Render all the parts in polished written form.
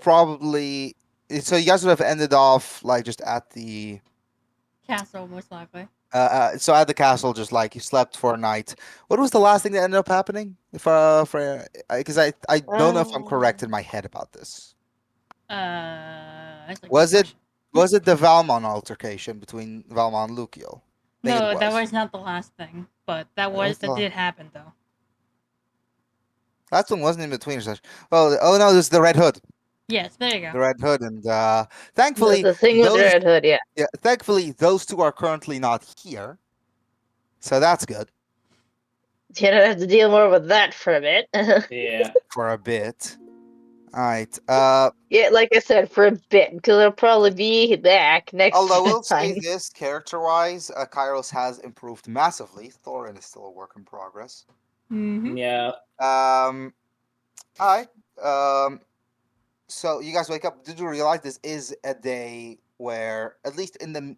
probably. So you guys would have ended off like just at the Castle, most likely. so at the castle, just like you slept for a night. What was the last thing that ended up happening? If for because I don't know if I'm correct in my head about this. That's a good Was it question. was it the Valmont altercation between Valmont and Lucio? I think it No, that was. was not the last thing, but that That was that the did happen though. last one wasn't in between. Well, oh no, this is the Red Hood. Yes, there you The go. Red Hood, and The, thankfully the thing with the those Red Hood, yeah. yeah, thankfully those two are currently not here, so that's good You don't have to deal more with that for a bit. Yeah. for a bit. All right. Yeah, like I said, for a bit, because it'll probably be back next Although I will say time. this, character-wise, Kairos has improved massively. Thorin is still a work in progress. Mm-hmm. Yeah. All right. So you guys wake up. Did you realize this is a day where, at least in the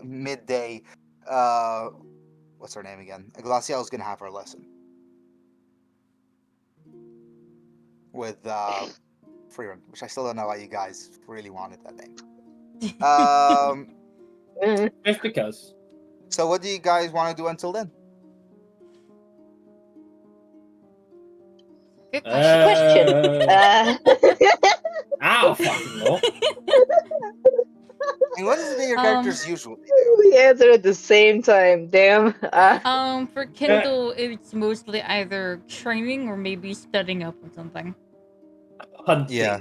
midday, what's her name again? Glacial is gonna have her lesson with Freeman, which I still don't know why you guys really wanted that name. Mm. Just because. So what do you guys want to do until then? Good question. Question. I don't fucking know. And what is it that your characters usually do? we answered at the same time. Damn. For Kindle, it's mostly either training or maybe studying up on something. Hunting. Yeah.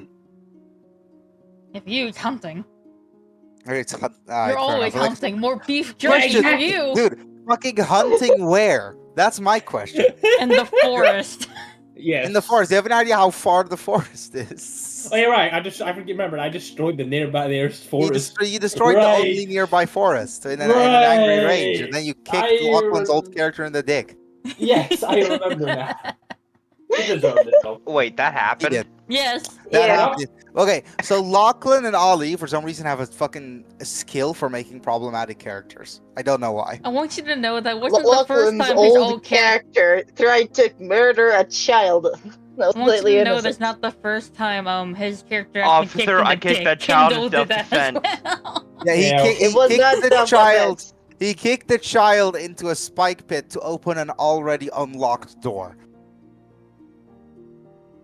If you, it's hunting. Okay, it's You're always Like, hunting. More beef Yeah, jerky for exactly. you. dude, fucking hunting where? That's my question. In the forest. Yes. In the forest. Do you have an idea how far the forest is? Oh, you're right. I remembered. I destroyed the nearest You, forest. you destroyed the Right. only nearby forest in an angry rage, and Right. then you kicked I Lachlan's old rem- character in the dick. Yes, I remember now. He deserved it though. Wait, that He happened? did. Yes. That Yeah. happened. Okay, so Lachlan and Ollie, for some reason, have a fucking skill for making problematic characters. I don't know why. I want you to know that wasn't the first Lachlan's time his old old character. character tried to murder a child. That was I want you slightly to know innocent. that's not the first time his character has been kicked Officer, in the I kicked dick. that child in Kindle did that as self-defense. well. Yeah, Yeah, he It was kicked not the self-defense. child. He kicked the child into a spike pit to open an already unlocked door.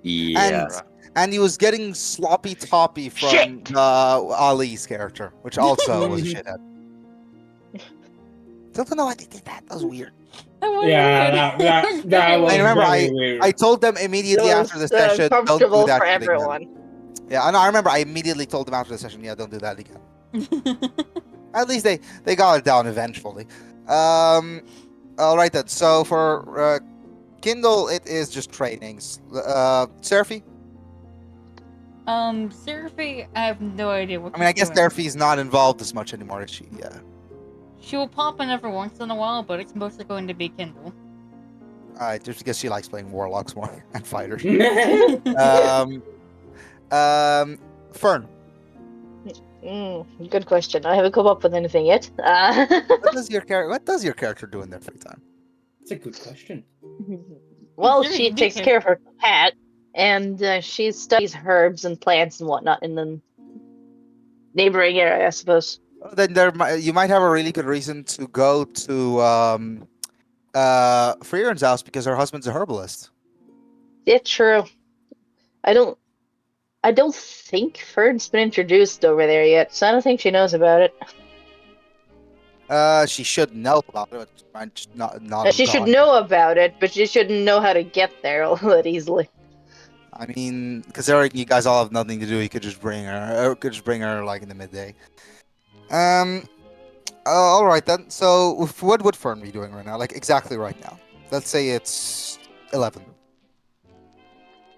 Yeah. And he was getting sloppy toppy from Shit! Ali's character, which also was a shithead. Don't know why they did that. That was weird. That was Yeah, weird. that It was that very was I remember very weird. I told them immediately It after the was session, don't do comfortable that for shit again. everyone. Yeah, I know. I remember I immediately told them after the session, yeah, don't do that again. At least they got it down eventually. All right then. So for Kindle, it is just trainings. Seraphy? Seraphy, I have no idea what I mean, I she's guess doing. Seraphy's not involved as much anymore, is she? Yeah. She will pop in every once in a while, but it's mostly going to be Kindle. Alright, just because she likes playing warlocks more and fighters. Yeah. Fern, Good question. I haven't come up with anything yet. what does your character do in their free time? That's a good question. well, Very she good takes care of her cat, and she studies herbs and plants and whatnot in the neighboring area, I suppose. Then you might have a really good reason to go to Freeren's house because her husband's a herbalist. Yeah, true. I don't think Fern's been introduced over there yet, so I don't think she knows about it. She should know about it, but might just not have She should gone. know about it, but she shouldn't know how to get there all that easily. I mean, considering you guys all have nothing to do, you could just bring her. Or could just bring her like in the midday. All right then. So, what would Fern be doing right now? Like exactly right now. Let's say it's 11.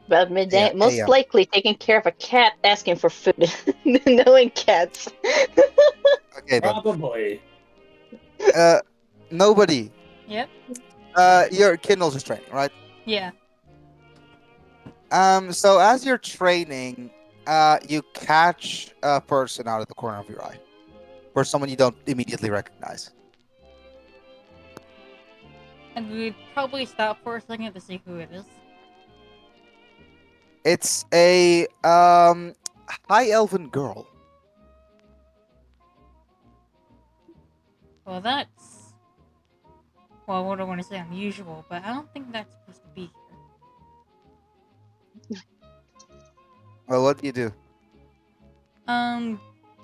About midday, Yeah, most AM. likely taking care of a cat asking for food. Knowing cats. Okay then. Probably. Nobody. Yep. Your Kindle's just training, right? Yeah. So as you're training, you catch a person out of the corner of your eye, or someone you don't immediately recognize. And we'd probably stop for a second to see who it is. It's a high elven girl. Well, that's. Well, what do I want to say? Unusual, but I don't think that's supposed to be here. Well, what do you do?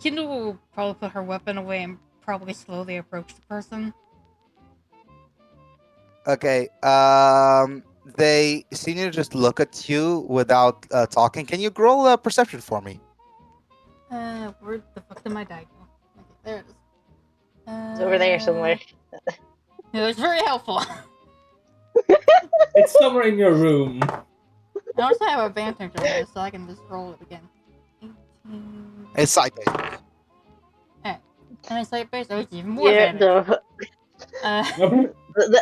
Kindle will probably put her weapon away and probably slowly approach the person. Okay. They seem to just look at you without talking. Can you roll a perception for me? Where the fuck did my die go? Okay, there it is. It's over there somewhere. It was very helpful. It's somewhere in your room. I also have advantage on this, so I can just roll it again. 18. It's sight-based. And it's sight based, so it's even more Yeah, advantage. no.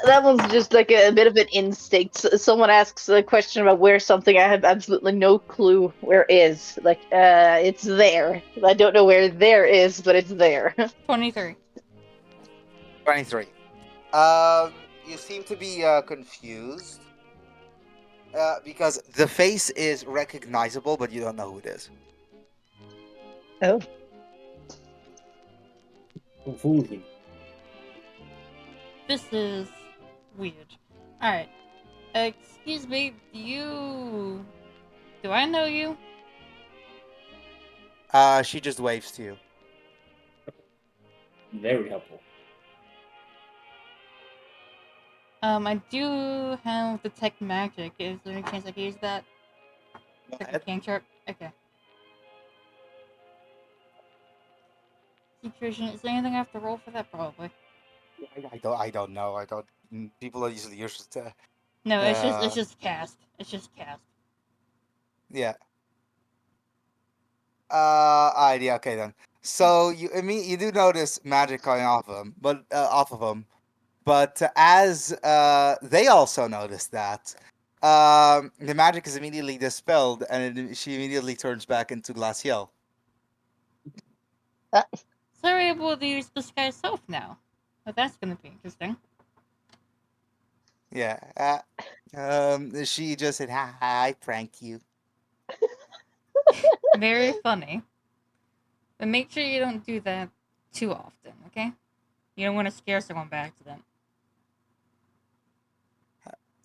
That one's just like a bit of an instinct. Someone asks a question about where something, I have absolutely no clue where is. Like, it's there. I don't know where there is, but it's there. 23. 23. You seem to be confused because the face is recognizable, but you don't know who it is. Oh. Confusion. This is weird. Alright. Excuse me, do I know you? She just waves to you. Very helpful. I do have detect magic. Is there any chance I can use that? Go Like a ahead. cantrip? Okay. Situation. Is there anything I have to roll for that? Probably. I don't know. I don't. People are usually used to. No, it's just cast. It's just cast. Yeah. Yeah. Okay then. So you do notice magic coming off of him, but as they also notice that, the magic is immediately dispelled, and she immediately turns back into Glaciel. So we're able to use this guy's self now. Well, that's gonna be interesting. Yeah. She just said, "Ha, I pranked you." Very funny. But make sure you don't do that too often, okay? You don't want to scare someone by accident.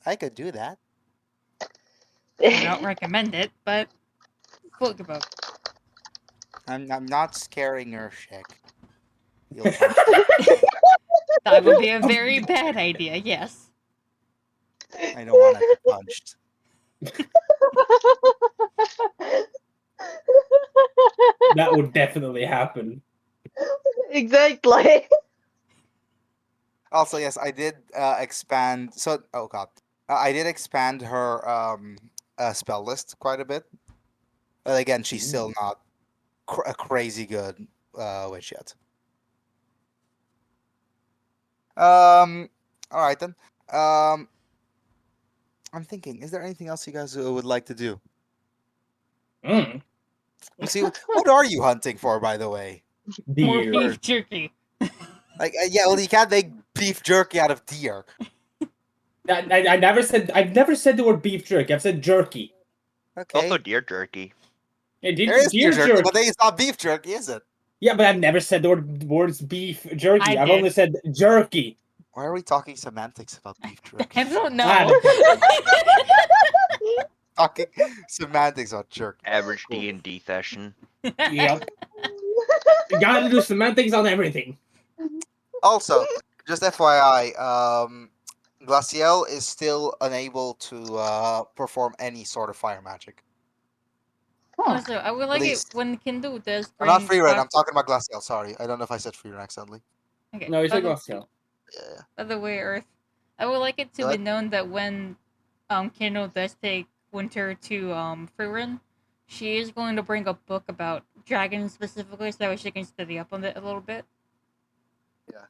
I could do that. I don't recommend it, but float your boat. I'm not scaring her, Shek. You'll punch That would be a very bad idea, yes. I don't want to be punched. That would definitely happen. Exactly. Also, yes, I did expand. So, oh god, I did expand her spell list quite a bit. But again, she's still not a crazy good witch yet. All right then. I'm thinking, is there anything else you guys would like to do? Mm. See, what are you hunting for, by the way? More Deer. beef jerky. Like, yeah, well, you can't make beef jerky out of deer. I've never said the word beef jerky. I've said jerky. Okay, Also deer jerky. Yeah, there is deer jerky, but then it's not beef jerky, is it? Yeah, but I've never said the words beef jerky. I I've did. only said jerky. Why are we talking semantics about beef jerky? I don't know. Ah, Talking semantics about jerky. Average D&D session. Yep. You gotta do semantics on everything. Also, just FYI, Glaciel is still unable to perform any sort of fire magic. Also, I would like it Least. when Kindle does I'm bring not Freerun, I'm proc- talking about Glaciel, sorry. I don't know if I said Freerun accidentally. Okay. No, it's by like the- Glaciel. Yeah. By the way, Earth, I would like it to What? be known that when Kindle does take Winter to Freerun, she is going to bring a book about dragons specifically, so that way she can study up on it a little bit. Yeah.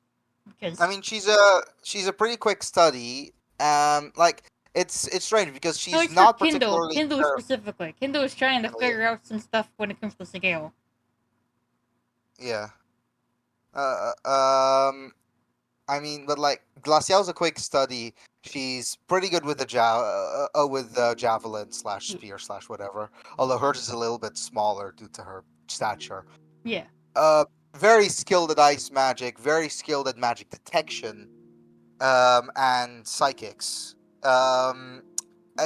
Because I mean, she's a pretty quick study. Like it's strange because she's no, it's not for Kindle. particularly. Kindle specifically. Kindle is trying to Oh, yeah. figure out some stuff when it comes to scale. Yeah. Uh, um. I mean, but like Glacial's a quick study. She's pretty good with the javelin slash spear slash whatever. Although hers is a little bit smaller due to her stature. Yeah. Very skilled at ice magic. Very skilled at magic detection. And psychics. And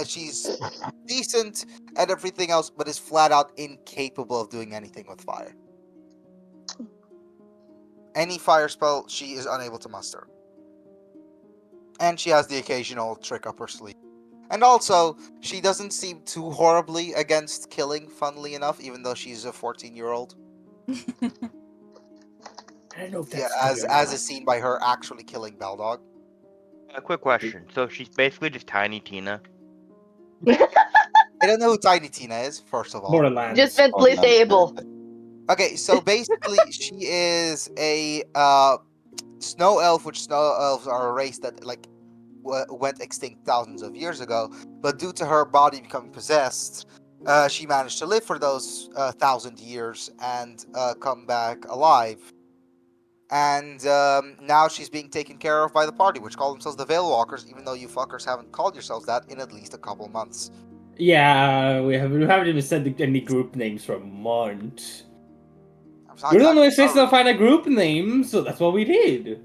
she's decent at everything else, but is flat out incapable of doing anything with fire. Any fire spell she is unable to muster. And she has the occasional trick up her sleeve. And also, she doesn't seem too horribly against killing, funnily enough, even though she's a 14-year-old. I don't know if Yeah, that's as is seen by her actually killing Beldog. A quick question. So she's basically just Tiny Tina. I don't know who Tiny Tina is, first of all. Borderlands. Just mentally stable. Okay, so basically, she is a snow elf, which snow elves are a race that like went extinct thousands of years ago. But due to her body becoming possessed, she managed to live for those 1,000 years and come back alive. And now she's being taken care of by the party, which call themselves the Veil Walkers, even though you fuckers haven't called yourselves that in at least a couple months. Yeah, we haven't even said any group names for months. I'm We're the not- only ones to find a group name, so that's what we did.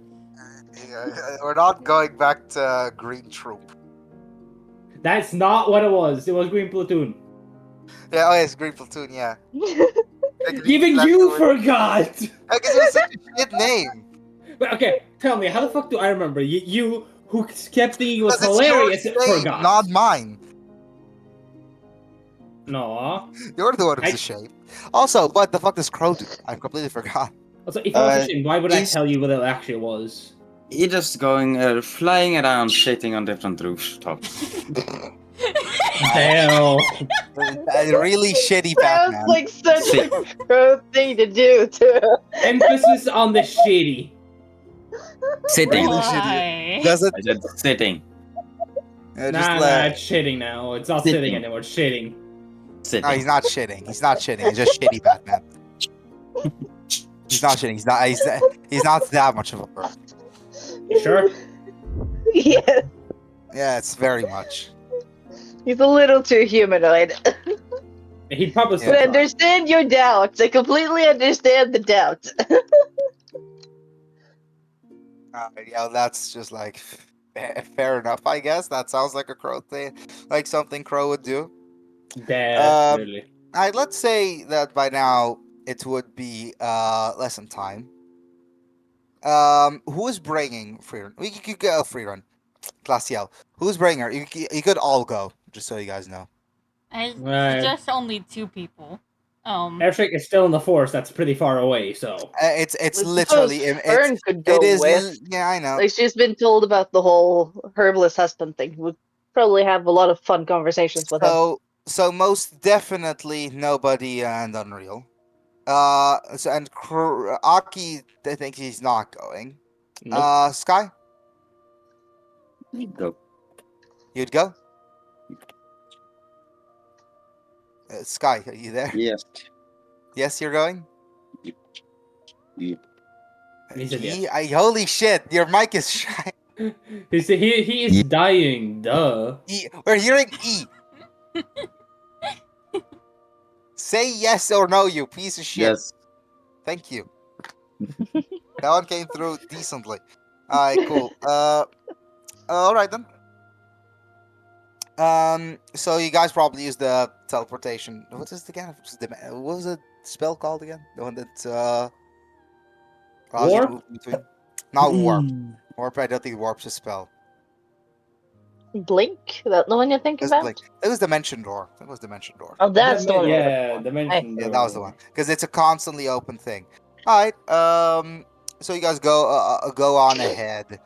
We're not going back to Green Troop. That's not what it was. It was Green Platoon. Yeah, oh, it's Green Platoon, yeah. Even you forgot! Because it was such a shit name. But okay, tell me, how the fuck do I remember? You who kept thinking it was Because it's hilarious, your name, forgot. not mine. No. You're the one who's I- ashamed. Also, what the fuck does Crow do? I completely forgot. Also, if I was Uh, ashamed, why would I he's- tell you what it actually was? He just flying around, shitting on different rooftops. Damn. A really shitty Sounds Batman. like such a crow thing to do, too. Emphasis on the shitty. Sitting. Really Why? Does it? I said sitting. Just Nah, like- it's shitting now. It's not Sitting. sitting anymore, it's shitting. Sitting. No, he's not shitting. He's not shitting. He's just shitty Batman. He's not shitting. He's not that much of a bird. You sure? Yeah, Yeah, it's very much. he's a little too humanoid. He'd probably Yeah. still I try. understand your doubts. I completely understand the doubts. Yeah, that's just like fair enough, I guess. That sounds like a Crow thing, like something Crow would do. Definitely. Alright, let's say that by now it would be lesson time. Who is bringing Freerun? We could go Freerun. Glacial. Who's bringing her? You could all go, just so you guys know. I Right. suggest only 2 people. Airstrike is still in the forest, that's pretty far away, so. It's I suppose literally Fern could go it is with. yeah, I know. Like she's been told about the whole herbalist husband thing. We'd probably have a lot of fun conversations with him. So most definitely nobody and Unreal. So and Aki, I think he's not going. Nope. Sky, Go. you'd go. Sky, are you there? Yes. Yes, you're going. Yep. He said yes. Holy shit, your mic is shy. He is Yeah. dying, duh. We're hearing E. Say yes or no, you piece of shit. Yes. Thank you. That one came through decently. Alright, cool. Alright then. So you guys probably use the teleportation. What is it again? What was the spell called again? The one that allows you to Warp? move between. Not warp. Warp. I don't think warp's a spell. Blink? That the one you're thinking It about? was, it was Dimension Door. It was Dimension Door. Oh, that's the one. we're Yeah, looking for. dimension. Yeah, that was the one. Because it's a constantly open thing. Alright, so you guys go on ahead.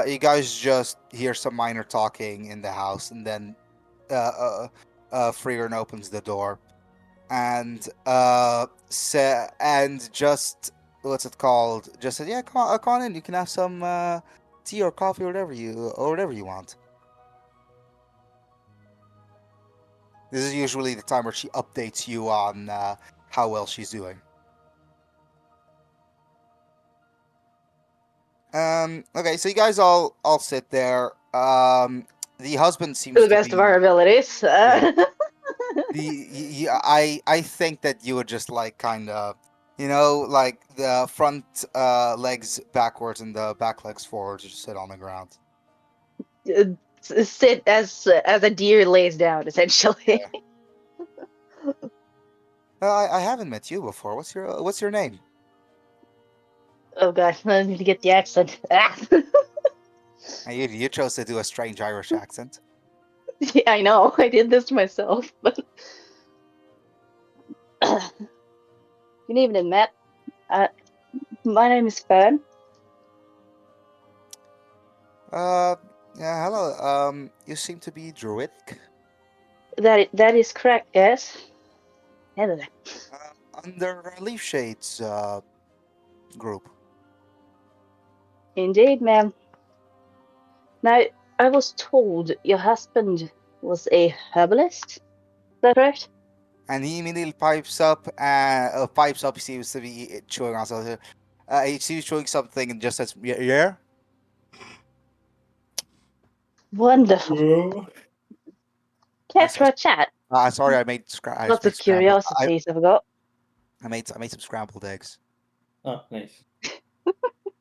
You guys just hear some minor talking in the house, and then Freeran opens the door. And and just what's it called? Just said, yeah, come on in. You can have some tea or coffee or whatever you want. This is usually the time where she updates you on how well she's doing. Okay, so you guys all sit there. The husband seems To the to best be of our abilities. I think that you would just like kind of, like the front legs backwards and the back legs forwards, just sit on the ground. Sit as a deer lays down, essentially. I haven't met you before. What's your name? Oh god, I need to get the accent. Ah. You chose to do a strange Irish accent. Yeah, I know. I did this to myself, but good evening, Matt. My name is Fern. Yeah, hello. You seem to be druidic. That is correct. Yes. Hello. Under Leaf Shades group. Indeed, ma'am. Now, I was told your husband was a herbalist. Is that correct? And he immediately pipes up. He seems to be chewing on something. He seems chewing something and just says, "Yeah." Wonderful. Whoa. Care for a chat? Sorry, I made Lots of curiosities I've got. I made some scrambled eggs. Oh, nice.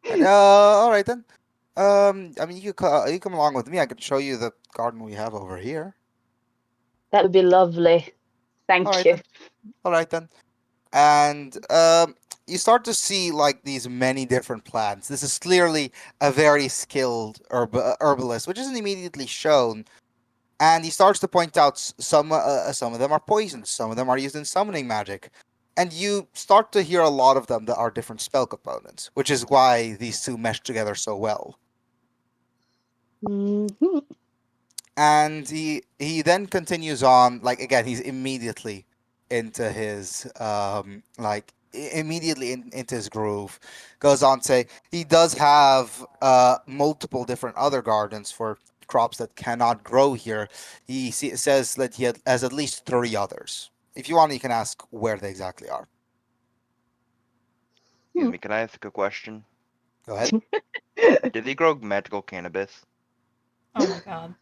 All right then. I mean, you come along with me. I can show you the garden we have over here. That would be lovely. Thank All right you. then. All right then. And you start to see like these many different plants. This is clearly a very skilled herbalist, which isn't immediately shown. And he starts to point out some of them are poisons, some of them are used in summoning magic, and you start to hear a lot of them that are different spell components, which is why these two mesh together so well. Mm-hmm. And he then continues on, like, again, he's immediately into his into his groove. Goes on to say he does have multiple different other gardens for crops that cannot grow here. Says that he has at least 3 others. If you want, you can ask where they exactly are. Excuse me, can I ask a question? Go ahead. Did he grow magical cannabis? Oh my god.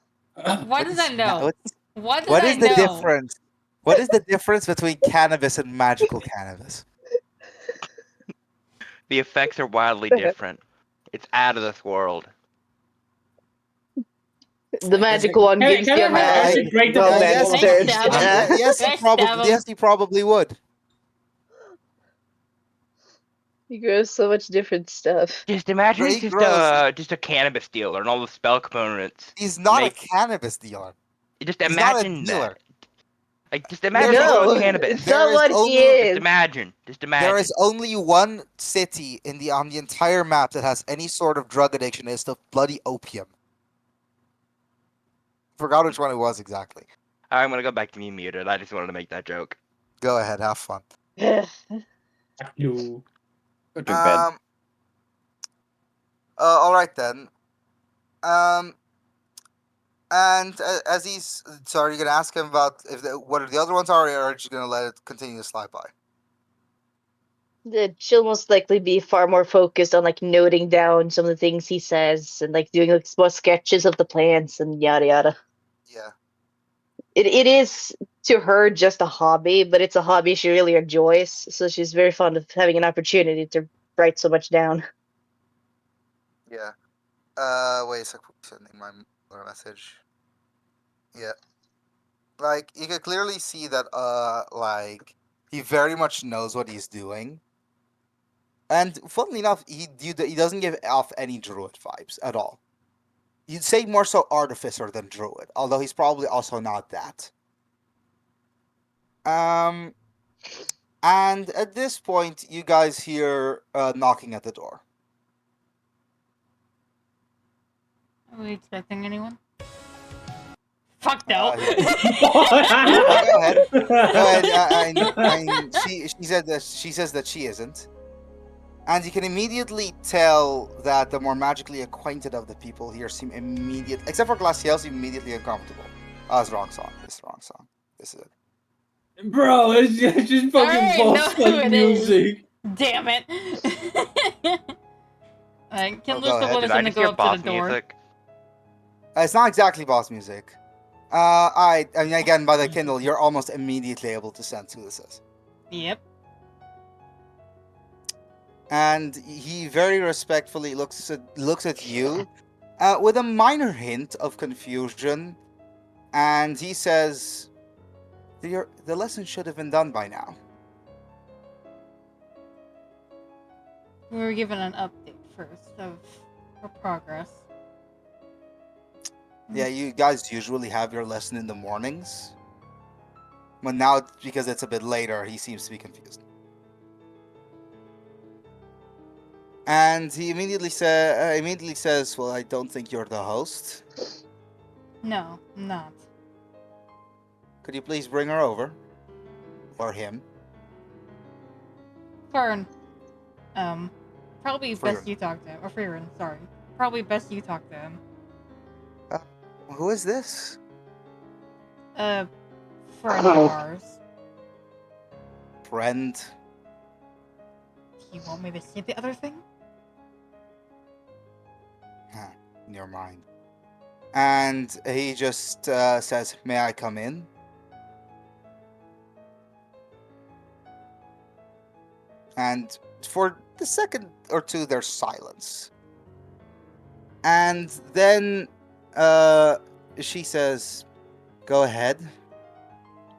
Why does that know? What What does is I the know? difference? What is the difference between cannabis and magical cannabis? The effects are wildly different. It's out of this world. The magical one gives you Can I a actually break the yes, bubble? Thanks, Devin. yes, he probably would. He grows so much different stuff. Just imagine He it's grows. just a cannabis dealer and all the spell components. He's not make- a cannabis dealer. Just He's not a imagine dealer. that. Like, just imagine There's growing No, cannabis. it's not There is what he only- is. Just imagine. There is only one city on the entire map that has any sort of drug addiction. It's the bloody opium. Forgot which one it was exactly. I'm gonna go back to being muted. I just wanted to make that joke. Go ahead, have fun. You. Go to bed. All right then. And as he's, so are you gonna ask him about what the other ones are, or are you just gonna let it continue to slide by? She'll most likely be far more focused on like noting down some of the things he says and like doing like small sketches of the plants and yada yada. Yeah. It is to her just a hobby, but it's a hobby she really enjoys. So she's very fond of having an opportunity to write so much down. Yeah. Wait a sec. Sending my message. Yeah. Like you could clearly see that. Like he very much knows what he's doing. And funnily enough, he doesn't give off any druid vibes at all. You'd say more so artificer than druid, although he's probably also not that. And at this point, you guys hear knocking at the door. Are we expecting anyone? Fuck no. Go ahead. Go ahead. She says that she isn't. And you can immediately tell that the more magically acquainted of the people here seem except for Glaciel, seem immediately uncomfortable. Oh, it's the wrong song. This is the wrong song. This is it. Bro, it's just fucking Alright, boss no, like it is. music. Damn it. Kindler's go the ahead. one Did that's I gonna just go hear up to boss the door. music? It's not exactly boss music. I mean, again, by the Kindle, you're almost immediately able to sense who this is. Yep. And he very respectfully looks at you, with a minor hint of confusion, and he says, "The lesson should have been done by now." We were given an update first of our progress. Yeah, you guys usually have your lesson in the mornings, but now because it's a bit later, he seems to be confused. And he immediately says, "Well, I don't think you're the host. No, I'm not. Could you please bring her over, or him?" Fern. Probably best Freeran. you talk to him. Or Freeran, sorry. Probably best you talk to him. Who is this? Friend of ours. Friend. Do you want me to say the other thing? In your mind. And he just says, "May I come in?" And for the second or two, there's silence. And then she says, "Go ahead."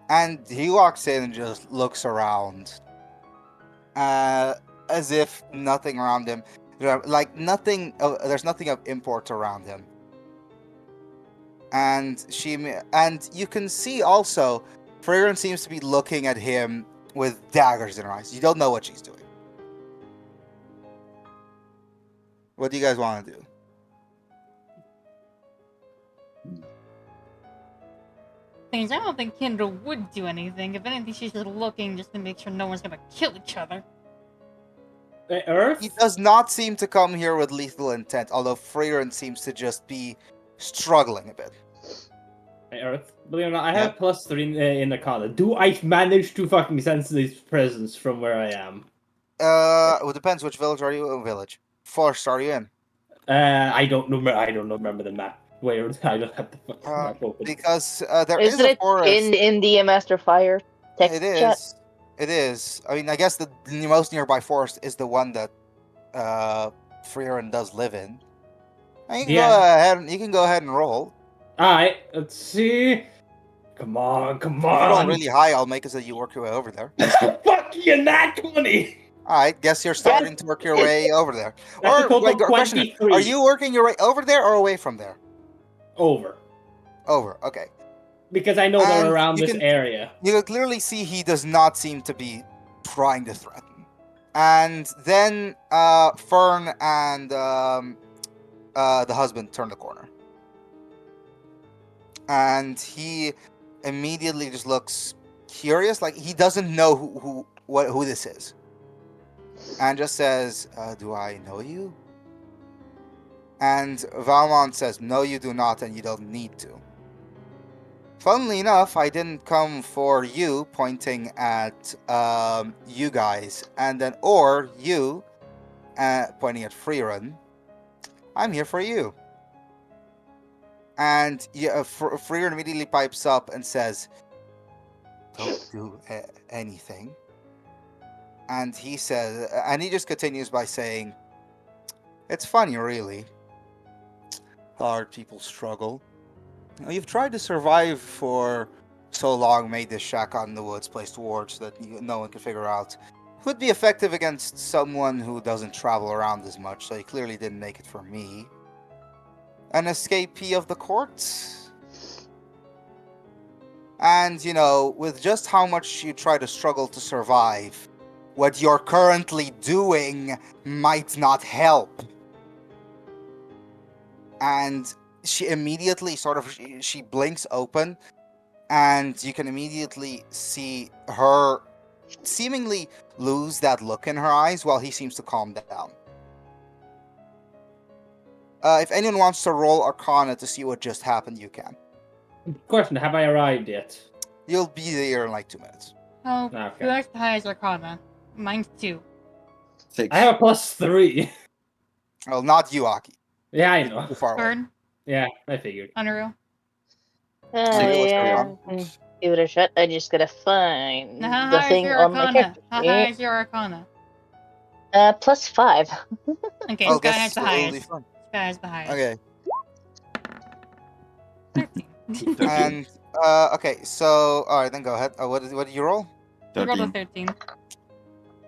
And he walks in and just looks around, as if nothing around him, like nothing. There's nothing of import around him. And you can see also, Freeran seems to be looking at him with daggers in her eyes. You don't know what she's doing. What do you guys want to do? Things I don't think Kendra would do anything. If anything, she's just looking just to make sure no one's gonna kill each other. Earth? He does not seem to come here with lethal intent, although Freeran seems to just be struggling a bit. Hey, Earth. Believe it or not, I Yeah. have +3 in Arcana. Do I manage to fucking sense this presence from where I am? Well, it depends which village are you in. Village. Forest are you in? I don't remember the map. Where I don't have the fucking map open. Because there is Isn't a it forest. in the Master Fire text It chat? is. It is. I mean, I guess the most nearby forest is the one that Freeran does live in. And you can Yeah. go ahead. You can go ahead and roll. Alright, let's see. Come on, come If you roll on. really high, I'll make it so you work your way over there. Fuck you, nat 20! Alright, guess you're starting to work your way over there. That's a Or, total wait, of question, 23. are you working your way over there or away from there? Over? Over, okay. Because I know And they're around you this can- area. You can clearly see he does not seem to be trying to threaten. And then Fern and the husband turn the corner. And he immediately just looks curious, like he doesn't know who this is. And just says, "Do I know you?" And Valmont says, "No, you do not, and you don't need to." Funnily enough, I didn't come for you, pointing at you guys, and then or you, pointing at Freeran. I'm here for you. And yeah, Freeran immediately pipes up and says, "Don't do anything." And he says, and he just continues by saying, "It's funny, really. Hard people struggle. You've tried to survive for so long, made this shack out in the woods placed wards that no one can figure out. It would be effective against someone who doesn't travel around as much, so you clearly didn't make it for me. An escapee of the court? And, with just how much you try to struggle to survive, what you're currently doing might not help." And she immediately she blinks open, and you can immediately see her seemingly lose that look in her eyes while he seems to calm down. If anyone wants to roll Arcana to see what just happened, you can. Question, have I arrived yet? You'll be there in like 2 minutes. Oh, Okay. who has the highest Arcana? Mine's 2. 6. I have a +3. Well, not you, Aki. Yeah, I know. Too far away. Burn. Yeah, I figured. Unreal. Maybe what's going Yeah. on? Give it a shot. I just gotta find Now, how the high is thing your on my Arcana? character How high sheet. is your Arcana? +5. Okay, Oh, Sky guess has the it'll be highest. fun. Sky has the highest. Okay. 13. 13. And okay, so all right, then go ahead. What did you roll? I rolled a 13. 13.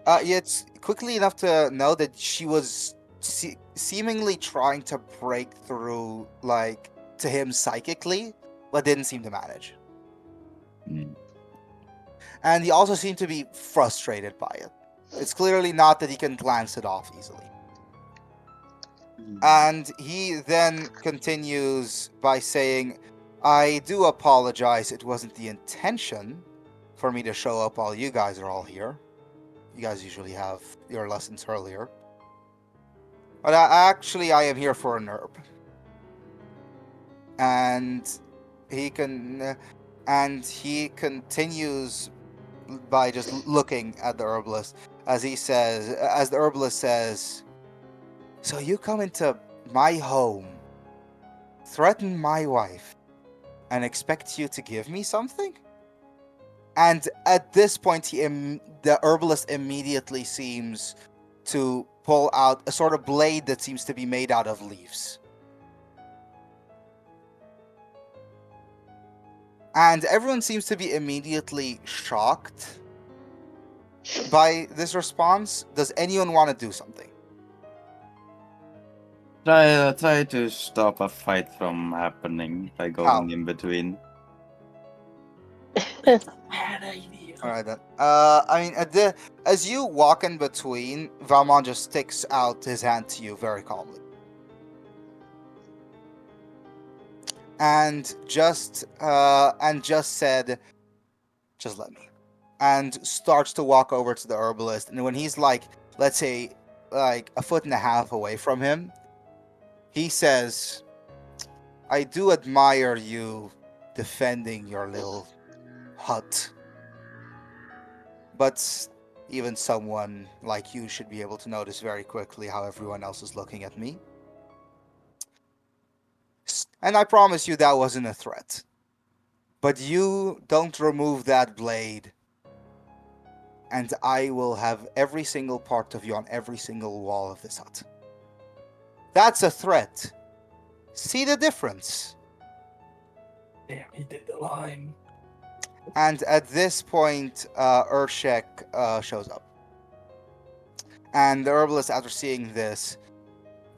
Yeah, it's quickly enough to know that she was seemingly trying to break through, like, to him psychically, but didn't seem to manage. Mm. And he also seemed to be frustrated by it. It's clearly not that he can glance it off easily. And he then continues by saying, I do apologize. It wasn't the intention for me to show up while you guys are all here. You guys usually have your lessons earlier. But I am here for an herb. And he continues by just looking at the herbalist as the herbalist says, so you come into my home, threaten my wife, and expect you to give me something? And at this point, the herbalist immediately seems to pull out a sort of blade that seems to be made out of leaves. And everyone seems to be immediately shocked by this response. Does anyone want to do something? Try to stop a fight from happening by going in between. All right then. As you walk in between, Valmon just sticks out his hand to you very calmly, and just said, "Just let me," and starts to walk over to the herbalist. And when he's like, let's say, like a foot and a half away from him, he says, "I do admire you defending your little hut. But even someone like you should be able to notice very quickly how everyone else is looking at me. And I promise you that wasn't a threat. But you don't remove that blade, and I will have every single part of you on every single wall of this hut. That's a threat. See the difference?" Damn, he did the line. And at this point, Urshek shows up. And the herbalist, after seeing this,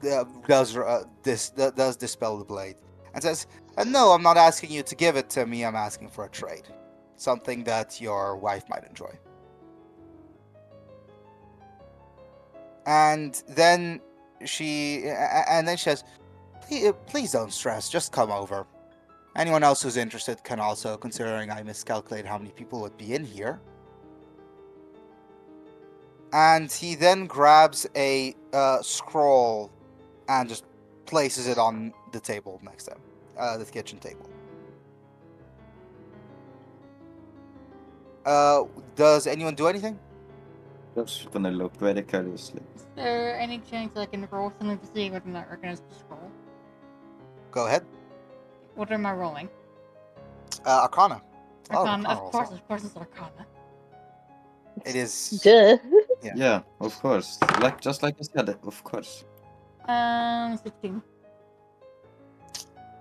does dispel the blade and says, "No, I'm not asking you to give it to me. I'm asking for a trade, something that your wife might enjoy." And then she says, Please don't stress. Just come over. Anyone else who's interested can also, considering I miscalculated how many people would be in here." And he then grabs a scroll and just places it on the table next to him, the kitchen table. Does anyone do anything? Just gonna look very curiously. Is there any chance I can roll something to see whether or not I recognize the scroll? Go ahead. What am I rolling? Arcana. Arcana. Arcana rolls Of are. course it's Arcana. It is. Duh. Yeah, of course. Just like I said, of course. 16.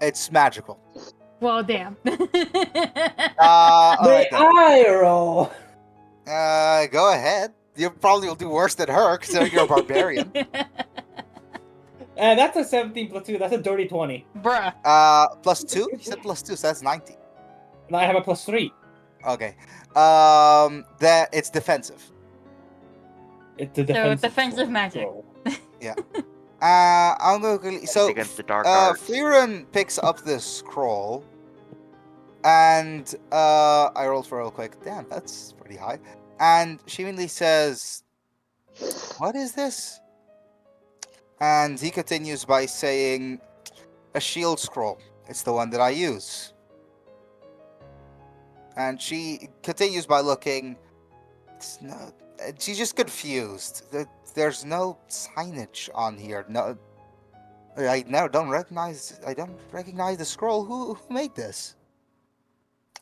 It's magical. Well, damn. All right then. I roll. Go ahead. You probably will do worse than her, considering you're a barbarian. That's a 17 plus 2. That's a dirty 20. Bruh. +2? You said +2, so that's 19. And I have a plus 3. Okay. That it's defensive. It's a defensive magic. roll. I'm going to so against the dark arts. Frieren picks up this scroll, and I rolled for real quick. Damn, that's pretty high. And she immediately says, "What is this?" And he continues by saying, "A shield scroll. It's the one that I use." And she continues by looking. It's no, she's just confused. There's no signage on here. No, I now don't recognize. I don't recognize the scroll. Who made this?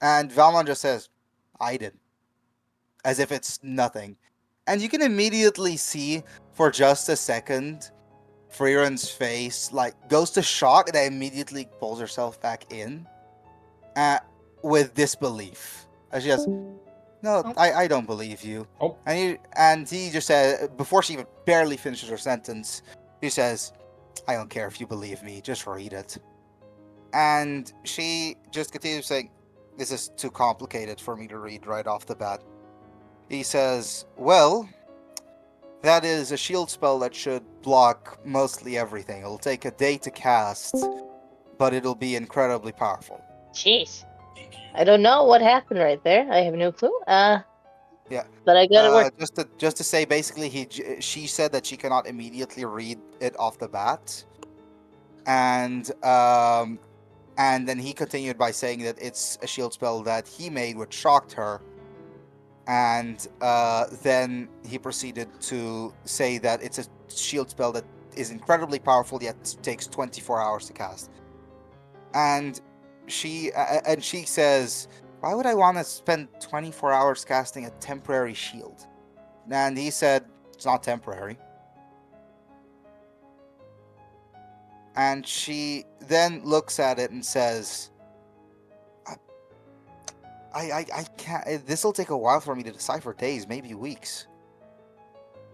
And Valmont just says, "I did," as if it's nothing. And you can immediately see for just a second, Freeran's face like goes to shock, and then immediately pulls herself back in, with disbelief. And she goes, "No, Oh. I don't believe you." Oh. And he just said, before she even barely finishes her sentence, he says, "I don't care if you believe me, just read it." And she just continues saying, "This is too complicated for me to read right off the bat." He says, "Well, that is a shield spell that should block mostly everything. It'll take a day to cast, but it'll be incredibly powerful." Jeez. I don't know what happened right there. I have no clue. Yeah. But I got it work. Just to say, basically, she said that she cannot immediately read it off the bat, and then he continued by saying that it's a shield spell that he made, which shocked her, and then he proceeded to say that it's a shield spell that is incredibly powerful, yet takes 24 hours to cast, and she says, "Why would I want to spend 24 hours casting a temporary shield?" And he said, "It's not temporary." And she then looks at it and says, I can't, this'll take a while for me to decipher, days, maybe weeks."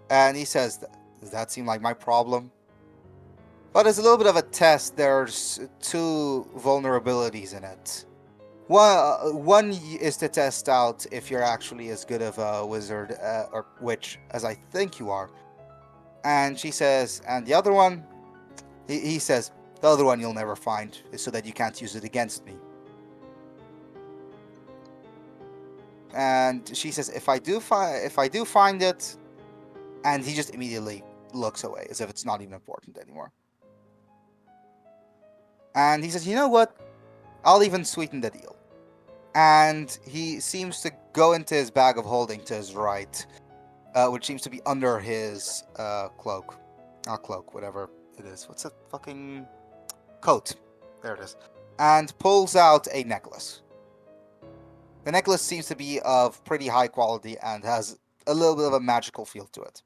And he says, "Does that seem like my problem?" But as a little bit of a test, there's two vulnerabilities in it. One is to test out if you're actually as good of a wizard or witch as I think you are. And she says, and the other one, he says, the other one you'll never find, so that you can't use it against me. And she says, if I do find it, and he just immediately looks away as if it's not even important anymore. And he says, "You know what? I'll even sweeten the deal." And he seems to go into his bag of holding to his right, which seems to be under his cloak. Not cloak, whatever it is. What's a fucking coat? There it is. And pulls out a necklace. The necklace seems to be of pretty high quality and has a little bit of a magical feel to it.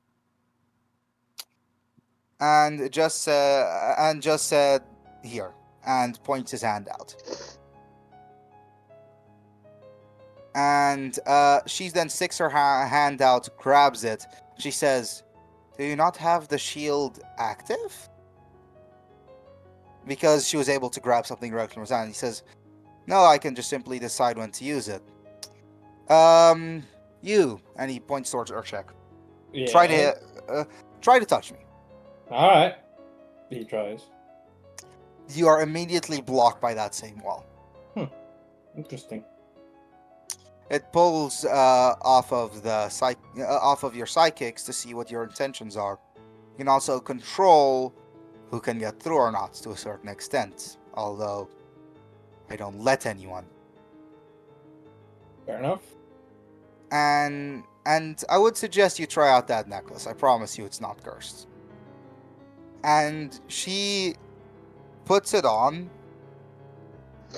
And just said, "Here," and points his hand out. And she then sticks her hand out, grabs it. She says, "Do you not have the shield active?" Because she was able to grab something directly from his hand. He says, "No, I can just simply decide when to use it." You, and he points towards Urshak. Yeah. Try to touch me. All right. He tries. You are immediately blocked by that same wall. Interesting. It pulls off of your psychics to see what your intentions are. You can also control who can get through or not to a certain extent, although I don't let anyone. Fair enough. And I would suggest you try out that necklace. I promise you it's not cursed. And she puts it on,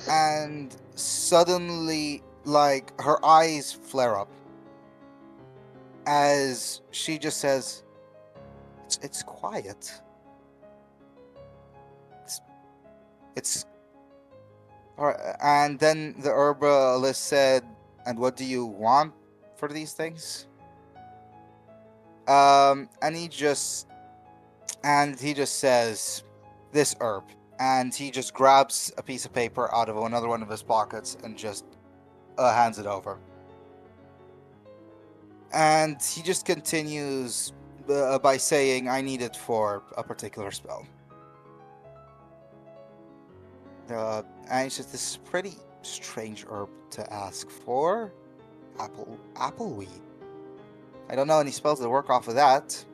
and suddenly, like, her eyes flare up as she just says, it's quiet. It's all right." And then the herbalist said, "And what do you want for these things?" And he just says, "This herb." And he just grabs a piece of paper out of another one of his pockets and just hands it over. And he just continues by saying, "I need it for a particular spell." And he says, "This is a pretty strange herb to ask for. Appleweed. I don't know any spells that work off of that."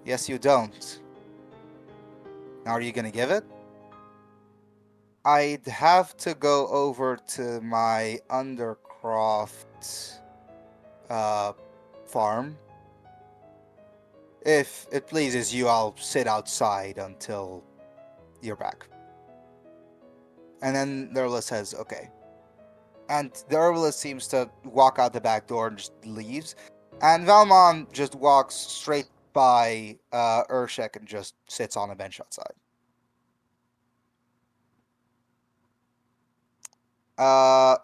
"Yes, you don't. Now, are you going to give it?" "I'd have to go over to my Undercroft farm. If it pleases you, I'll sit outside until you're back. And then the herbalist says, okay. And the herbalist seems to walk out the back door and just leaves. And Valmon just walks straight by Urshek and just sits on a bench outside.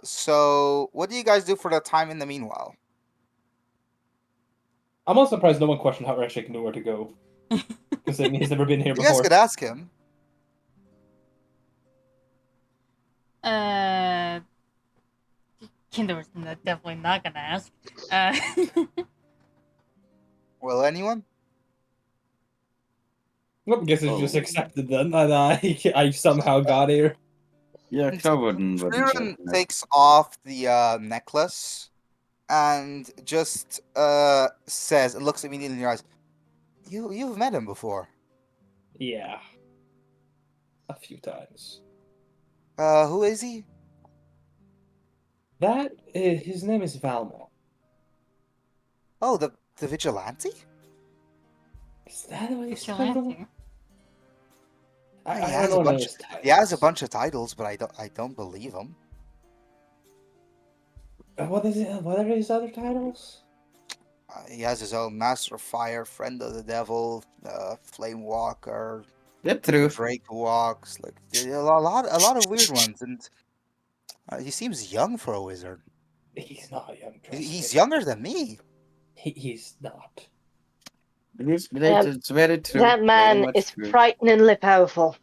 So what do you guys do for the time in the meanwhile? I'm also surprised no one questioned how Reshik knew where to go. Because he's never been here You guys before. could ask him. Kinder's definitely not gonna ask. Will anyone? Well, I guess it's just Oh. accepted then that I somehow got here. Yeah, Claw wouldn't Frieren say takes off the necklace and just says, and looks immediately in your eyes. You've met him before. Yeah. A few times. Who is he? His name is Valmont. Oh, the vigilante? Is that what he's Vigilante. I He don't has know a none of bunch. his He has a titles. bunch of titles, but I don't believe him. What is it? What are his other titles? He has his own Master of Fire, Friend of the Devil, Flame Walker, Yeah, true. Drake who walks. Like a lot of weird ones, and he seems young for a wizard. He's not young. trust He's me. younger than me. He's not. It's very true. That very man much is true. frighteningly powerful.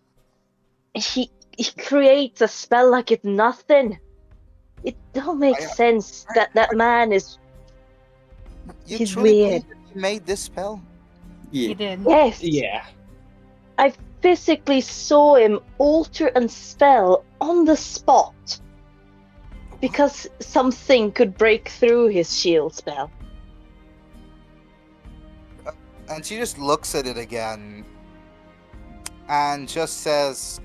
He creates a spell like it's nothing. It don't make sense that man is. You He's truly weird. believe that he made this spell? He Yeah. did. Yes. Yeah. I physically saw him alter and spell on the spot because something could break through his shield spell. And she just looks at it again and just says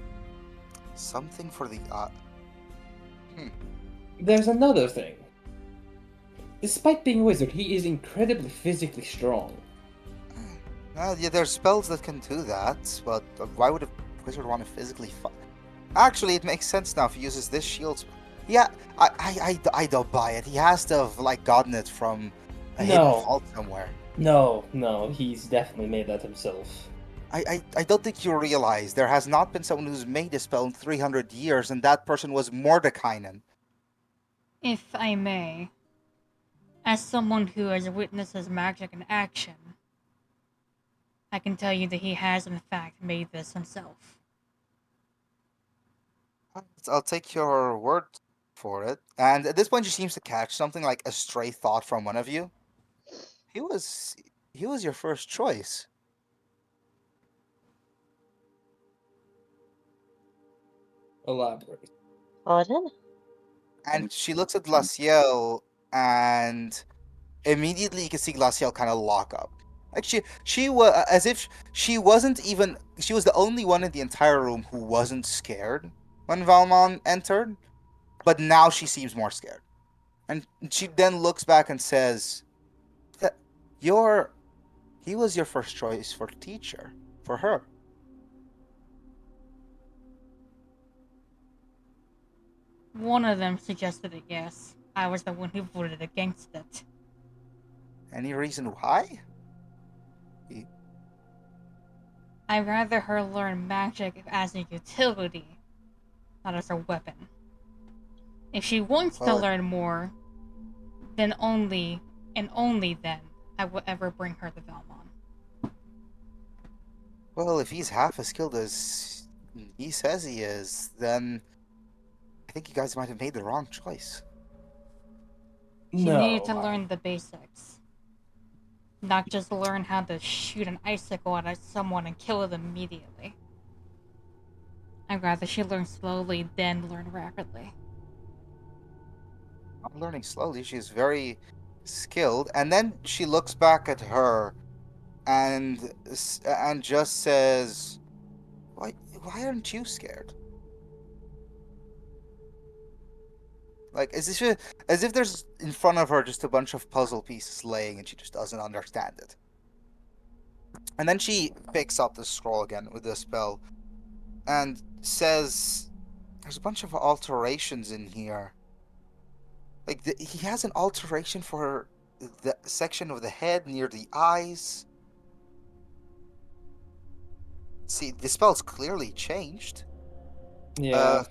something for the There's another thing. Despite being a wizard, he is incredibly physically strong. yeah, there's spells that can do that, but why would a wizard want to physically fight? Actually, it makes sense now if he uses this shield spell. Yeah, I don't buy it. He has to have like gotten it from a hidden No. vault somewhere. No, he's definitely made that himself. I don't think you realize there has not been someone who's made a spell in 300 years, and that person was Mordekainen. If I may, as someone who has witnessed his magic in action, I can tell you that he has in fact made this himself. I'll take your word for it. And at this point, she seems to catch something like a stray thought from one of you. He was your first choice. Elaborate. Pardon? And she looks at Glaciel, and immediately you can see Glaciel kind of lock up. Like she was as if she wasn't even. She was the only one in the entire room who wasn't scared when Valmon entered, but now she seems more scared. And she then looks back and says, he was your first choice for teacher, for her. One of them suggested it, yes. I was the one who voted against it. Any reason why? I'd rather her learn magic as a utility, not as a weapon. If she wants to Well, learn more, then only and only then I will ever bring her to Valmon. Well, if he's half as skilled as he says he is, then I think you guys might have made the wrong choice. She No. needed to learn the basics. Not just learn how to shoot an icicle at someone and kill them immediately. I'd rather she learn slowly than learn rapidly. Not learning slowly, she's very skilled. And then she looks back at her and just says, why aren't you scared? Like as if there's in front of her just a bunch of puzzle pieces laying, and she just doesn't understand it. And then she picks up the scroll again with the spell, and says, "There's a bunch of alterations in here. Like he has an alteration for the section of the head near the eyes. See, the spell's clearly changed. Yeah.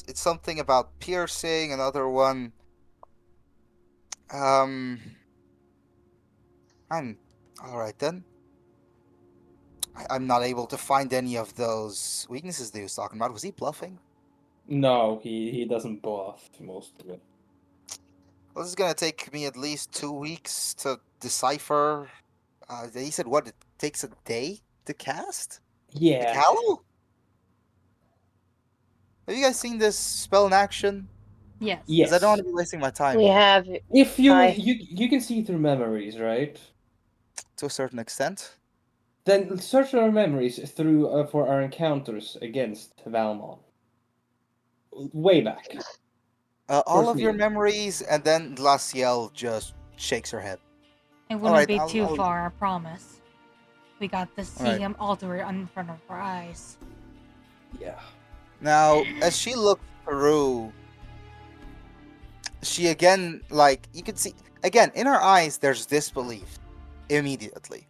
It's something about piercing. Another one. I'm all right then. I'm not able to find any of those weaknesses that he was talking about. Was he bluffing? No, he doesn't bluff most of it. Well, this is gonna take me at least 2 weeks to decipher. He said what? It takes a day to cast? Like Yeah. Hallow? Have you guys seen this spell in action? Yes. Yes. Because I don't want to be wasting my time We here, have If you Hi. you can see through memories, right? to a certain extent. Then search our memories through for our encounters against Valmon. Way back. All of your me. memories, and then Glaciel just shakes her head. It wouldn't Alright, be I'll- too I'll- far, I promise. We got to see Alright. him alter it in front of our eyes. Yeah. Now, as she looked through, she again, like, you can see, again, in her eyes, there's disbelief immediately.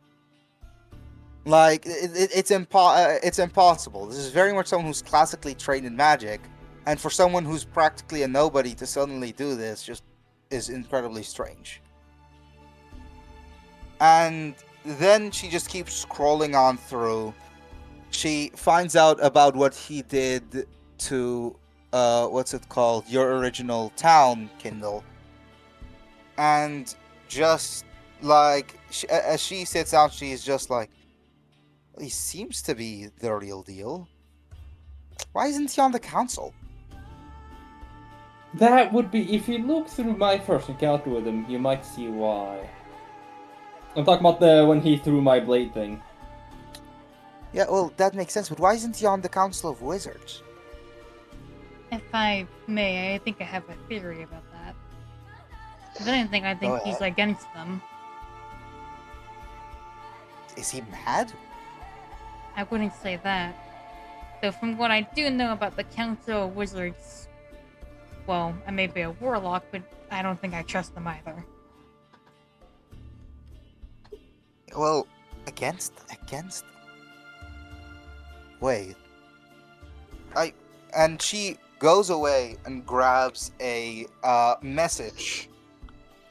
Like, it's impossible. This is very much someone who's classically trained in magic, and for someone who's practically a nobody to suddenly do this just is incredibly strange. And then she just keeps scrolling on through. She finds out about what he did to what's it called, your original town, Kindle, and just like as she sits down, she's just like, he seems to be the real deal. Why isn't he on the council? That would be if you look through my first encounter with him, you might see why. I'm talking about the when he threw my blade thing. Yeah, well, that makes sense, but why isn't he on the council of wizards? If I may, I think I have a theory about that. If anything, I think Go he's ahead. against them. Is he mad? I wouldn't say that. Though from what I do know about the Council of Wizards, well, I may be a warlock, but I don't think I trust them either. Well, against. Wait. And she goes away and grabs a message,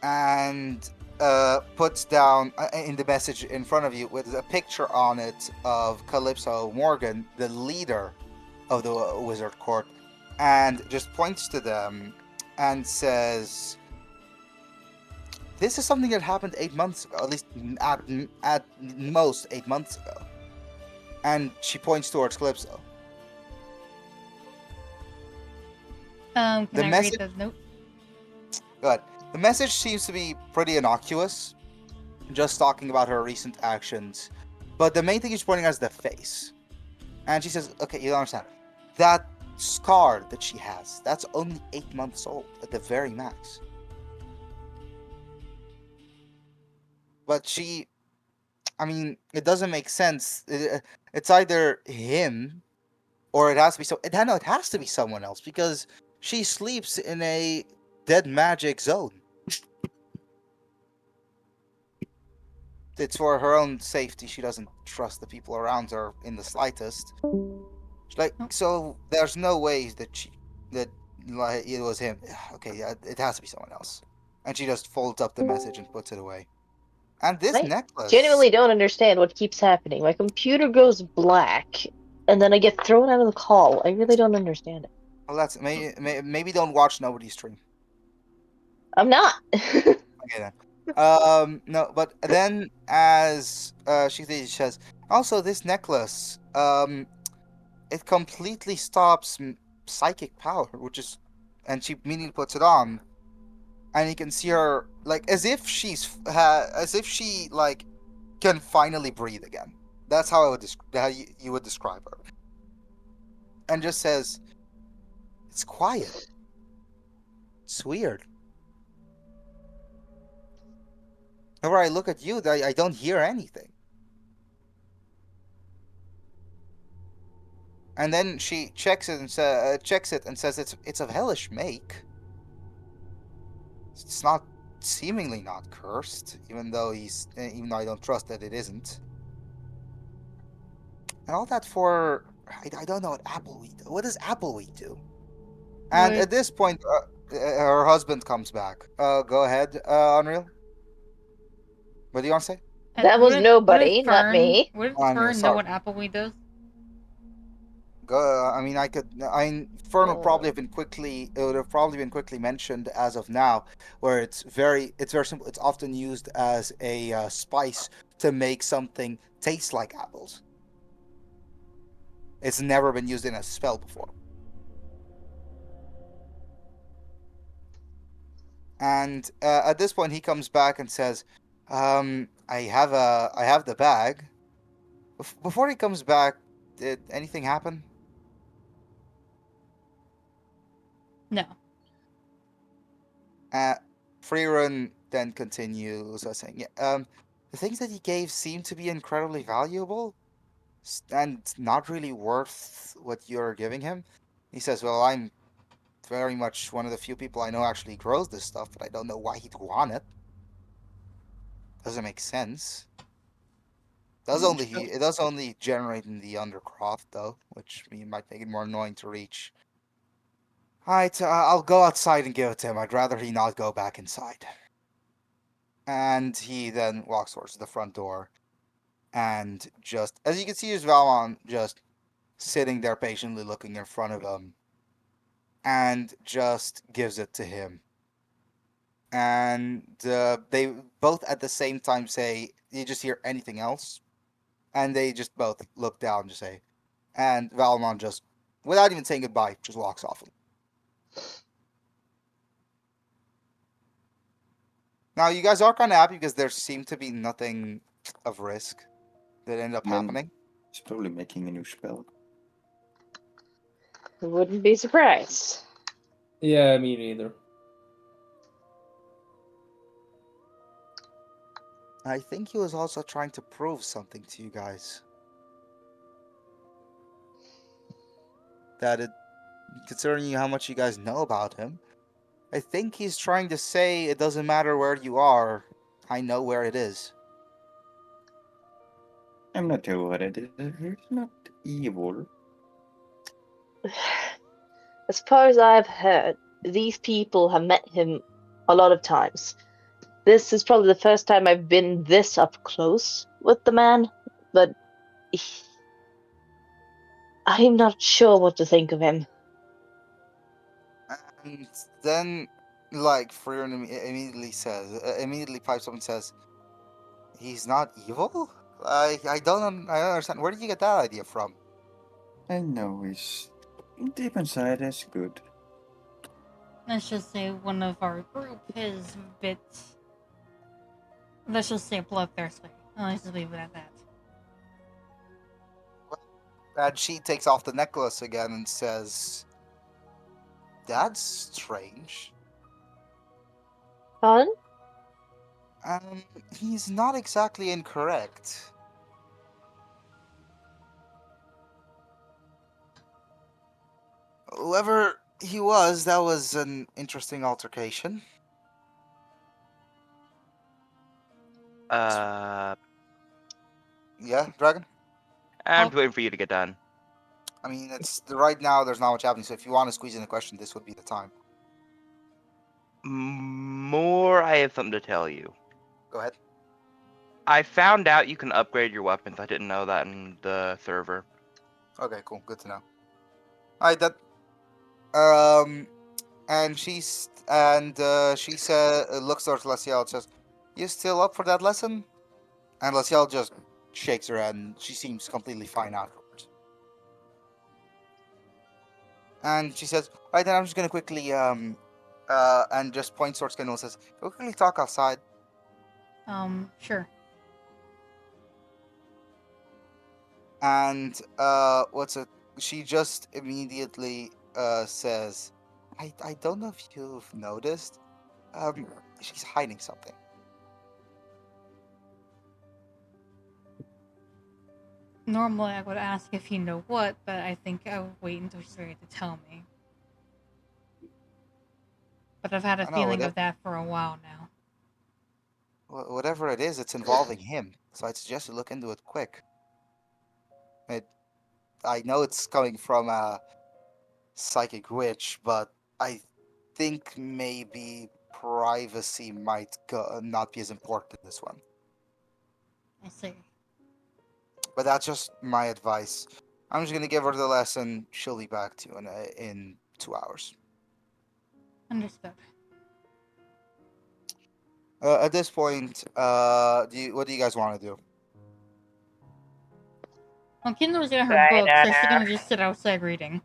and puts down in the message in front of you with a picture on it of Calypso Morgan, the leader of the wizard court, and just points to them and says, "This is something that happened 8 months ago, at least at most 8 months ago." And she points towards Calypso. Can The I message- read the note? Good. The message seems to be pretty innocuous, just talking about her recent actions. But the main thing she's pointing at is the face. And she says, okay, you don't understand. That scar that she has, that's only 8 months old at the very max. But it doesn't make sense. It's either him, or it has to be it has to be someone else, because she sleeps in a dead magic zone. It's for her own safety. She doesn't trust the people around her in the slightest. So there's no way that like, it was him. Okay, yeah, it has to be someone else. And she just folds up the message and puts it away. And this I necklace. genuinely don't understand what keeps happening. My computer goes black, and then I get thrown out of the call. I really don't understand it. Well, that's maybe don't watch nobody's stream. I'm not. Okay then. No, but then as she says, also this necklace, it completely stops psychic power, and she immediately puts it on, and you can see her like as if she like can finally breathe again. That's how I would how you would describe her, and just says, it's quiet. It's weird. Whenever I look at you, I don't hear anything. And then she checks it and says it's of hellish make. It's not seemingly not cursed, even though I don't trust that it isn't. And all that for I don't know what Appleweed. What does Appleweed do? And What? at this point, her husband comes back. Go ahead, Unreal. What do you want to say? That was nobody, not Fern, me. Would Unreal, Fern know sorry. what Appleweed does? I mean, Fern would probably have been quickly. It would have probably been quickly mentioned as of now, where it's very simple. It's often used as a spice to make something taste like apples. It's never been used in a spell before. And at this point, he comes back and says, I have the bag." Before he comes back, did anything happen? No. Freerun then continues saying, "Yeah, the things that he gave seem to be incredibly valuable, and not really worth what you're giving him." He says, "Well, I'm very much one of the few people I know actually grows this stuff, but I don't know why he'd want it. Doesn't make sense. It does only generate in the Undercroft, though, which might make it more annoying to reach. Alright, I'll go outside and give it to him. I'd rather he not go back inside." And he then walks towards the front door, and just as you can see, is Valmon just sitting there patiently looking in front of him, and just gives it to him. And they both at the same time say, "You just hear anything else?" And they just both look down and just say, and Valmon just, without even saying goodbye, just walks off. Now, you guys are kind of happy because there seemed to be nothing of risk that ended up happening. He's probably making a new spell. Wouldn't be surprised. Yeah, me neither. I think he was also trying to prove something to you guys. Considering how much you guys know about him, I think he's trying to say it doesn't matter where you are, I know where it is. I'm not sure what it is. He's not evil. As far as I've heard, these people have met him a lot of times. This is probably the first time I've been this up close with the man, but I'm not sure what to think of him. And then, like, Freeman immediately pipes up and says, "He's not evil? I don't understand. Where did you get that idea from?" I know he's deep inside is good. Let's just say one of our group is a bit. Let's just say bloodthirsty. Let's just leave it at that. And she takes off the necklace again and says, "That's strange. Pardon? He's not exactly incorrect. Whoever he was, that was an interesting altercation." I'm Yeah, Dragon? just waiting for you to get done. I mean, it's right now. There's not much happening, so if you want to squeeze in a question, this would be the time. More, I have something to tell you. Go ahead. I found out you can upgrade your weapons. I didn't know that in the server. Okay, cool. Good to know. All right, and she said, looks towards Laciel and says, "You still up for that lesson?" And Laciel just shakes her head, and she seems completely fine afterwards. And she says, "All right, then I'm just gonna quickly and just points towards Kendall and says, we'll quickly talk outside." Sure. And she just immediately says, I don't know if you've noticed. She's hiding something. Normally, I would ask if you know what, but I think I would wait until she's ready to tell me. But I've had a I know feeling whatever, of that for a while now. whatever it is, it's involving him. So I'd suggest you look into it quick. It, I know it's coming from a psychic witch, but I think maybe privacy might not be as important in this one. I see. But that's just my advice. I'm just gonna give her the lesson. She'll be back to you in 2 hours. Understood. At this point, what do you guys want to do? Well, Kindle's got her Right, book, so she's gonna just sit outside reading.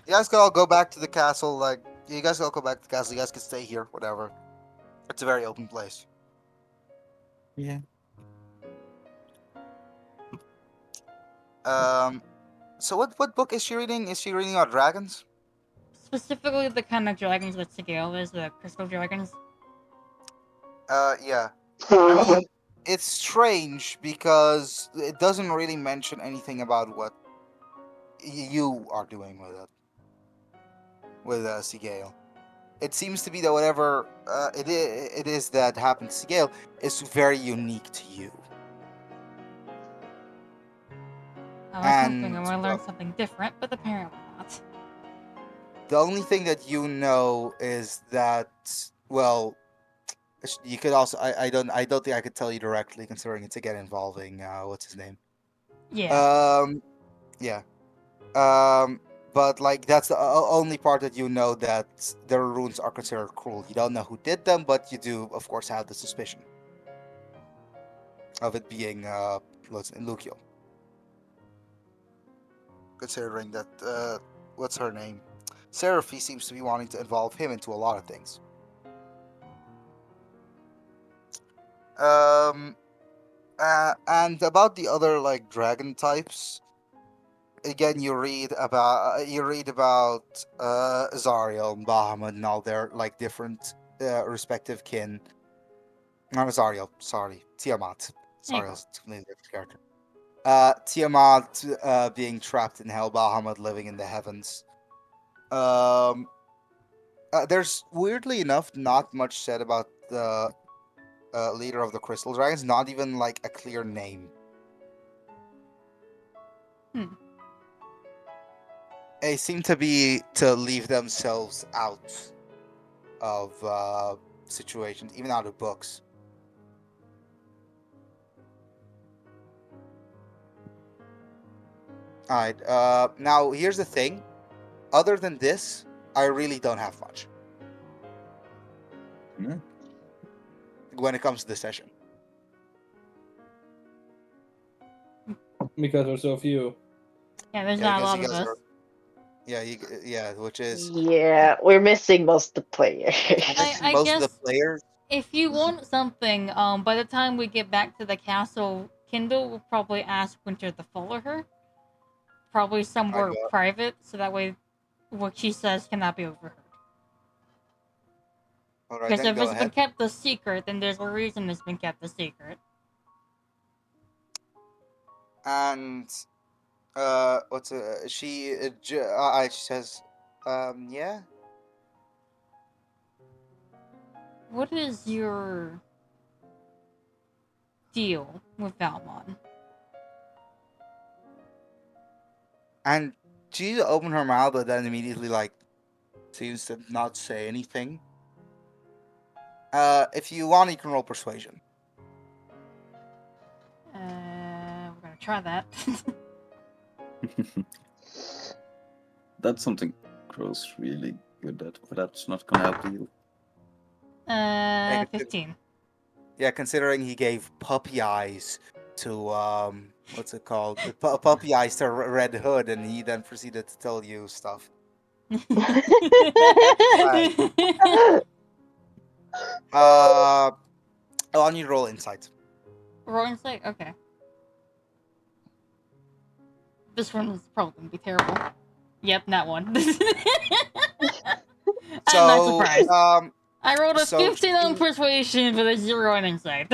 You guys can all go back to the castle. Like, you guys can all go back to the castle. You guys can stay here, whatever. It's a very open place. Yeah. So what book is she reading? Is she reading about dragons? Specifically, the kind of dragons that Sigale is, the crystal dragons. Yeah. I mean, it's strange because it doesn't really mention anything about what you are doing with it, with Sigale. It seems to be that whatever it is that happened to Sigale is very unique to you. I was hoping And I would learn something different, but apparently not. the only thing that you know is that, well, you could also I don't think I could tell you directly, considering it's again involving what's his name. Yeah. Yeah. But like that's the only part that you know, that their runes are considered cruel. You don't know who did them, but you do, of course, have the suspicion of it being Lucio. Considering that what's her name, Seraphy seems to be wanting to involve him into a lot of things. And about the other like dragon types, again you read about Zariel and Bahamut and all their like different respective kin. Not Zariel, sorry, Tiamat. Zariel's a completely different character. Tiamat being trapped in hell, Bahamut living in the heavens. Um, there's weirdly enough not much said about the leader of the Crystal Dragons. Not even like a clear name. Hmm. They seem to leave themselves out of situations, even out of books. All right. Now here's the thing. Other than this, I really don't have much. Hmm. When it comes to this session. Because there's so few. Yeah, there's Yeah, not a because lot you of guys us. are. Yeah, which is Yeah, we're missing most of the players. I most of the guess players. if you want something, by the time we get back to the castle, Kindle will probably ask Winter to follow her. Probably somewhere got- private, so that way what she says cannot be overheard. All right, Because then if go it's been ahead. kept a secret, then there's a reason it's been kept a secret. And what's she? She says, yeah. What is your deal with Valmon? And she opened her mouth, but then immediately like seems to not say anything. If you want, you can roll persuasion. We're gonna try that. That's something Crow's really good at, but that's not gonna help you. 15. Yeah, considering he gave puppy eyes to what's it called? The puppy eyes to Red Hood, and he then proceeded to tell you stuff. I need to roll insight. Roll insight? Okay. This one is probably gonna be terrible. Yep, that one. I'm So, not surprised. um, I rolled a so 15 on she- persuasion with a 0 on insight.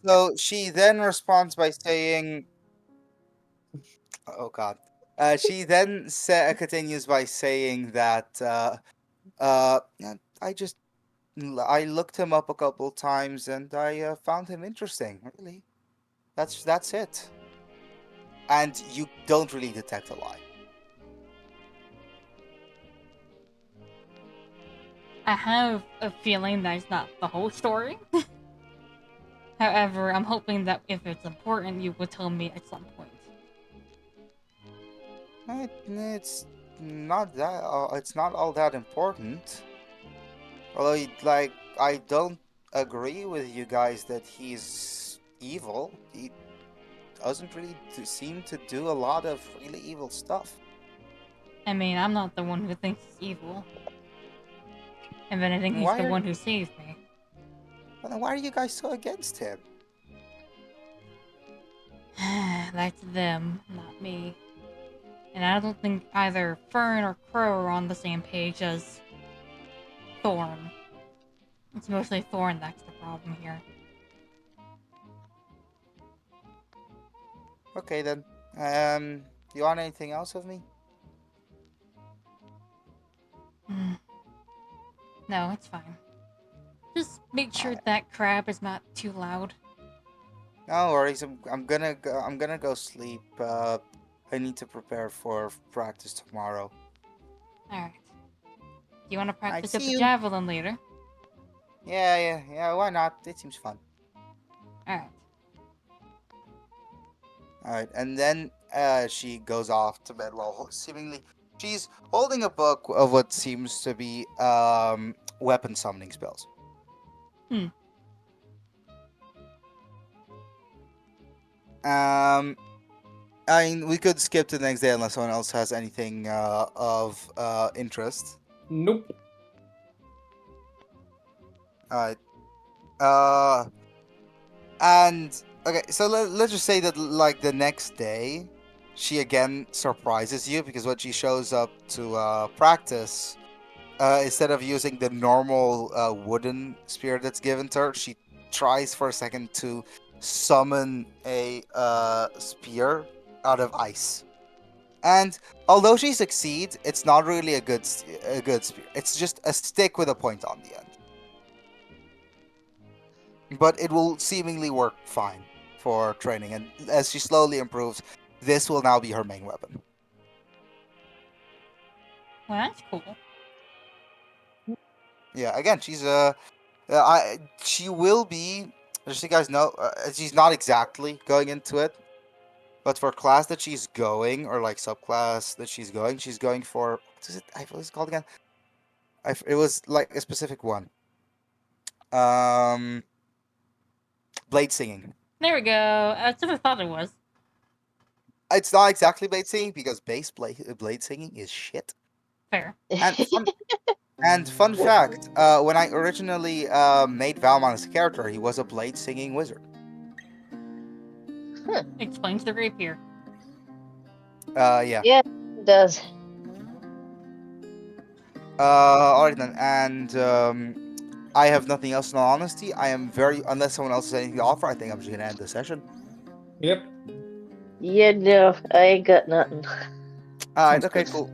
so she then responds by saying, "Oh God." She then continues by saying that, "Yeah, I looked him up a couple times and I found him interesting. Really, that's it." And you don't really detect a lie. I have a feeling that's not the whole story. However, I'm hoping that if it's important, you will tell me at some point. It's not that. It's not all that important. Although, like, I don't agree with you guys that he's evil. He doesn't really seem to do a lot of really evil stuff. I mean, I'm not the one who thinks he's evil. If anything, he's the one who saved me. Well, then why are you guys so against him? That's them, not me. And I don't think either Fern or Crow are on the same page as Thorn. It's mostly Thorn that's the problem here. Okay then. Do you want anything else of me? No, it's fine. Just make sure that crab is not too loud. No worries. I'm gonna go sleep. I need to prepare for practice tomorrow. Alright. Do you want to practice with see the you. javelin later? Yeah. Why not? It seems fun. Alright. All right, and then she goes off to bed while seemingly she's holding a book of what seems to be weapon summoning spells. I mean, we could skip to the next day unless someone else has anything of interest. Nope. All right. And okay, so let's just say that like the next day, she again surprises you because when she shows up to practice, instead of using the normal wooden spear that's given to her, she tries for a second to summon a spear out of ice. And although she succeeds, it's not really a good spear. It's just a stick with a point on the end. But it will seemingly work fine for training, and as she slowly improves, this will now be her main weapon. Well, that's cool. Yeah, again, she will be, just so you guys know, she's not exactly going into it, but for class that she's going, or like subclass that she's going for, what is it? What is it called again? It was like a specific one. Blade singing. There we go. That's what I thought it was. It's not exactly blade singing because blade singing is shit. Fair. And fun fact, when I originally made Valmon as a character, he was a blade singing wizard. Explains the rapier. Yeah. It does. Alright then, and I have nothing else in all honesty. I am unless someone else has anything to offer, I think I'm just gonna end the session. Yep. Yeah, no, I ain't got nothing. Alright, okay, cool.